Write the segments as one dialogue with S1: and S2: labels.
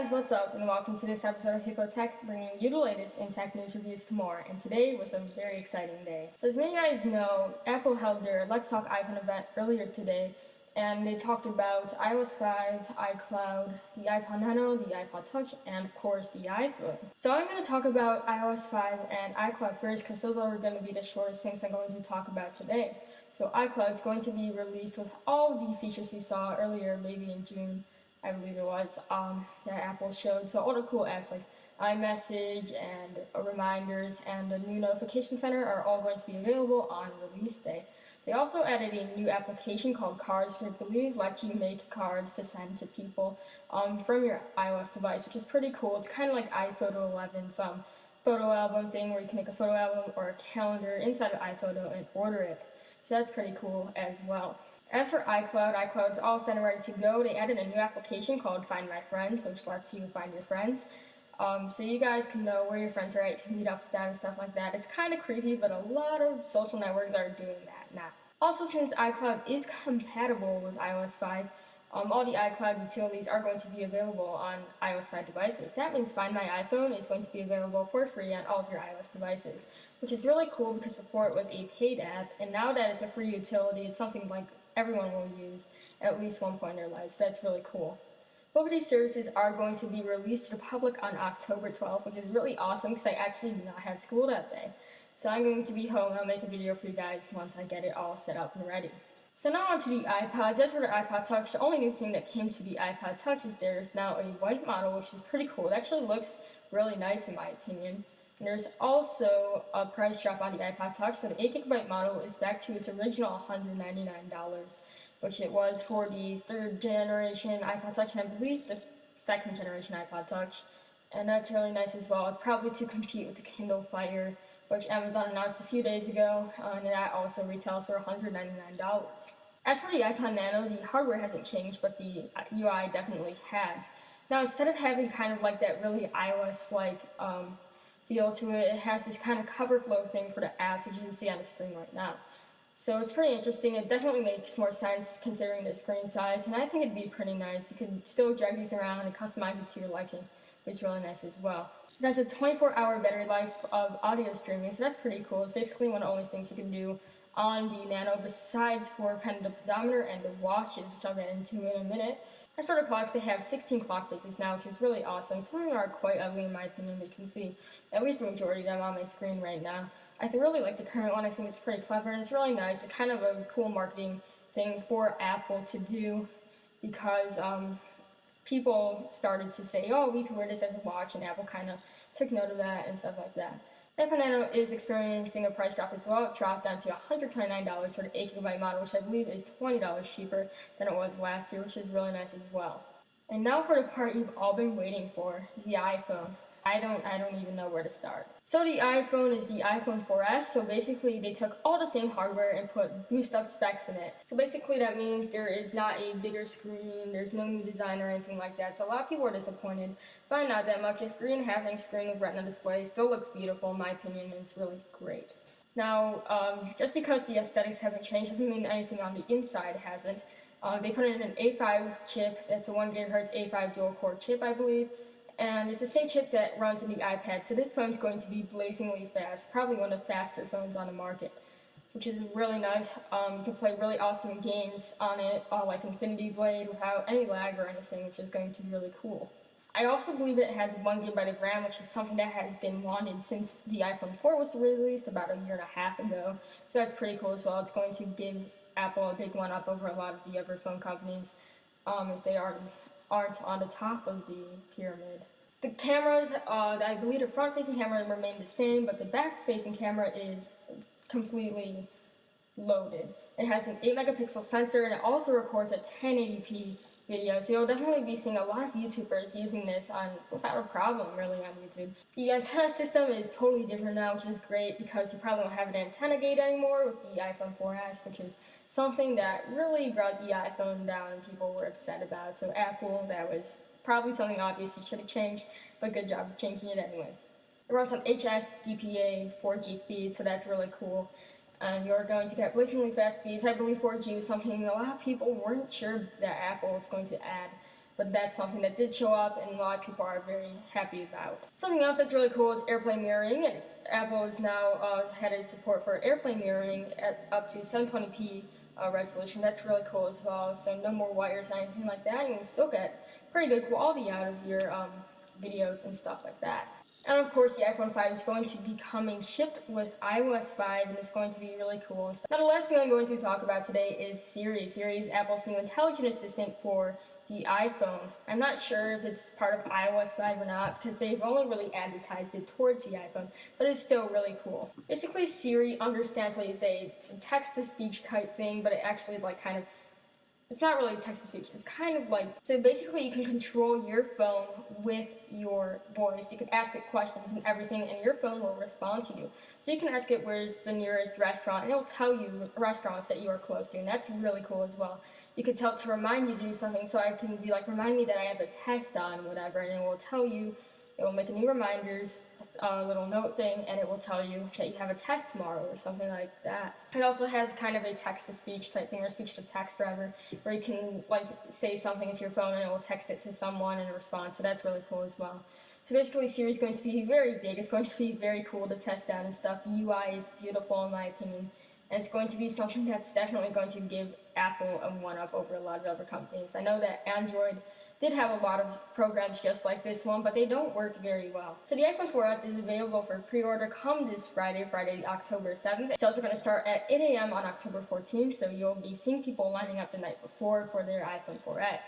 S1: guys, what's up, and welcome to this episode of Hippo Tech, bringing you the latest in tech news, reviews to more. And today was a very exciting day. So as many of you guys know, Apple held their Let's Talk iPhone event earlier today, and they talked about iOS 5, iCloud, the iPod Nano, the iPod Touch, and of course the iPhone. So I'm going to talk about iOS 5 and iCloud first, because those are going to be the shortest things I'm going to talk about today. So iCloud is going to be released with all the features you saw earlier, maybe in June, I believe it was, that Apple showed. So all the cool apps like iMessage and reminders and the new notification center are all going to be available on release day. They also added a new application called Cards, which I believe lets you make cards to send to people from your iOS device, which is pretty cool. It's kind of like iPhoto 11's photo album thing where you can make a photo album or a calendar inside of iPhoto and order it. So that's pretty cool as well. As for iCloud, iCloud's all set and ready to go. They added a new application called Find My Friends, which lets you find your friends. So you guys can know where your friends are at, you can meet up with them and stuff like that. It's kind of creepy, but a lot of social networks are doing that now. Also, since iCloud is compatible with iOS 5, all the iCloud utilities are going to be available on iOS 5 devices. That means Find My iPhone is going to be available for free on all of your iOS devices, which is really cool because before it was a paid app, and now that it's a free utility, it's something like everyone will use at least one point in their lives. So that's really cool. Both of these services are going to be released to the public on October 12th, which is really awesome because I actually do not have school that day. So I'm going to be home and I'll make a video for you guys once I get it all set up and ready. So now on to the iPods. As for the iPod Touch, the only new thing that came to the iPod Touch is there's now a white model, which is pretty cool. It actually looks really nice in my opinion. And there's also a price drop on the iPod Touch, so the 8GB model is back to its original $199, which it was for the third generation iPod Touch, and I believe the second generation iPod Touch. And that's really nice as well. It's probably to compete with the Kindle Fire, which Amazon announced a few days ago, and that also retails for $199. As for the iPod Nano, the hardware hasn't changed, but the UI definitely has. Now, instead of having kind of like that really iOS-like feel to it, it has this kind of cover flow thing for the apps, which you can see on the screen right now. So it's pretty interesting. It definitely makes more sense considering the screen size, and I think it'd be pretty nice. You can still drag these around and customize it to your liking, which is really nice as well. So that's a 24-hour battery life of audio streaming, so that's pretty cool. It's basically one of the only things you can do on the Nano besides for kind of the pedometer and the watches, which I'll get into in a minute. As for the clocks, they have 16 clock faces now, which is really awesome. Some of them are quite ugly in my opinion, but you can see at least the majority of them on my screen right now. I really like the current one. I think it's pretty clever and it's really nice. It's kind of a cool marketing thing for Apple to do because people started to say, oh, we can wear this as a watch, and Apple kind of took note of that and stuff like that. The iPod Nano is experiencing a price drop as well. It dropped down to $129 for the 8GB model, which I believe is $20 cheaper than it was last year, which is really nice as well. And now for the part you've all been waiting for, the iPhone. I don't even know where to start. So the iPhone is the iPhone 4S, so basically they took all the same hardware and put boost up specs in it. So basically that means there is not a bigger screen, there's no new design or anything like that. So a lot of people are disappointed, but not that much. A 3.5-inch screen with Retina display still looks beautiful in my opinion, and it's really great. Now, just because the aesthetics haven't changed doesn't mean anything on the inside hasn't. They put in an A5 chip, that's a 1 GHz A5 dual-core chip, I believe. And it's the same chip that runs in the iPad, so this phone's going to be blazingly fast, probably one of the faster phones on the market, which is really nice. You can play really awesome games on it, like Infinity Blade, without any lag or anything, which is going to be really cool. I also believe it has 1GB of RAM, which is something that has been wanted since the iPhone 4 was released about a year and a half ago, so that's pretty cool as well. It's going to give Apple a big one-up over a lot of the other phone companies, if they aren't on the top of the pyramid. The cameras, I believe the front-facing camera remain the same, but the back-facing camera is completely loaded. It has an 8-megapixel sensor, and it also records a 1080p video, so you'll definitely be seeing a lot of YouTubers using this without a problem, really, on YouTube. The antenna system is totally different now, which is great because you probably won't have an antenna gate anymore with the iPhone 4S, which is something that really brought the iPhone down and people were upset about. So Apple, that was probably something obvious you should have changed, but good job changing it anyway. It runs on HSDPA 4G speed, so that's really cool. And you're going to get blazingly fast speeds. I believe 4G was something a lot of people weren't sure that Apple was going to add but that's something that did show up and a lot of people are very happy about. Something else that's really cool is AirPlay mirroring. And Apple is now headed support for AirPlay mirroring at up to 720p resolution. That's really cool as well. So no more wires or anything like that. You can still get pretty good quality out of your videos and stuff like that. And of course, the iPhone 5 is going to be coming shipped with iOS 5, and it's going to be really cool. Now, the last thing I'm going to talk about today is Siri. Siri is Apple's new intelligent assistant for the iPhone. I'm not sure if it's part of iOS 5 or not, because they've only really advertised it towards the iPhone, but it's still really cool. Basically, Siri understands what you say. It's a text-to-speech type thing, but it actually it's not really text-to-speech. It's kind of like, so basically you can control your phone with your voice. You can ask it questions and everything, and your phone will respond to you. So you can ask it where's the nearest restaurant, and it'll tell you restaurants that you are close to, and that's really cool as well. You can tell it to remind you to do something, so I can be like, remind me that I have a test on, whatever, and it will tell you, it will make a new reminders, little note thing, and it will tell you that you have a test tomorrow or something like that. It also has kind of a text-to-speech type thing, or speech-to-text rather, where you can say something into your phone and it will text it to someone in response, so that's really cool as well. So basically, Siri is going to be very big. It's going to be very cool to test out and stuff. The UI is beautiful in my opinion, and it's going to be something that's definitely going to give Apple a one-up over a lot of other companies. I know that Android did have a lot of programs just like this one, but they don't work very well. So the iPhone 4S is available for pre-order come this Friday, October 7th. It's also going to start at 8 a.m. on October 14th, so you'll be seeing people lining up the night before for their iPhone 4S.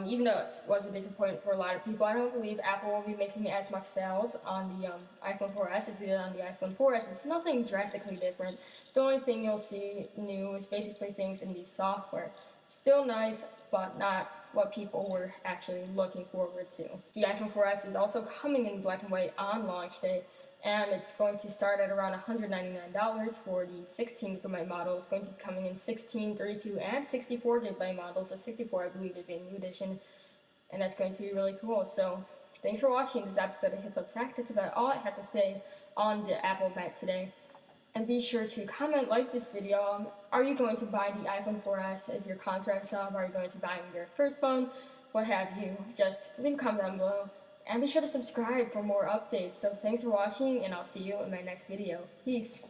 S1: Even though it was a disappointment for a lot of people, I don't believe Apple will be making as much sales on the iPhone 4S as they did on the iPhone 4S. It's nothing drastically different. The only thing you'll see new is basically things in the software. Still nice, but not what people were actually looking forward to. The iPhone 4S is also coming in black and white on launch day, and it's going to start at around $199 for the 16GB model. It's going to be coming in 16, 32, and 64GB models. The 64, I believe, is a new edition, and that's going to be really cool. So, thanks for watching this episode of Hip Hop Tech. That's about all I had to say on the Apple event today. And be sure to comment, like this video. Are you going to buy the iPhone 4S if your contract's up? Are you going to buy your first phone? What have you? Just leave a comment down below. And be sure to subscribe for more updates. So thanks for watching, and I'll see you in my next video. Peace.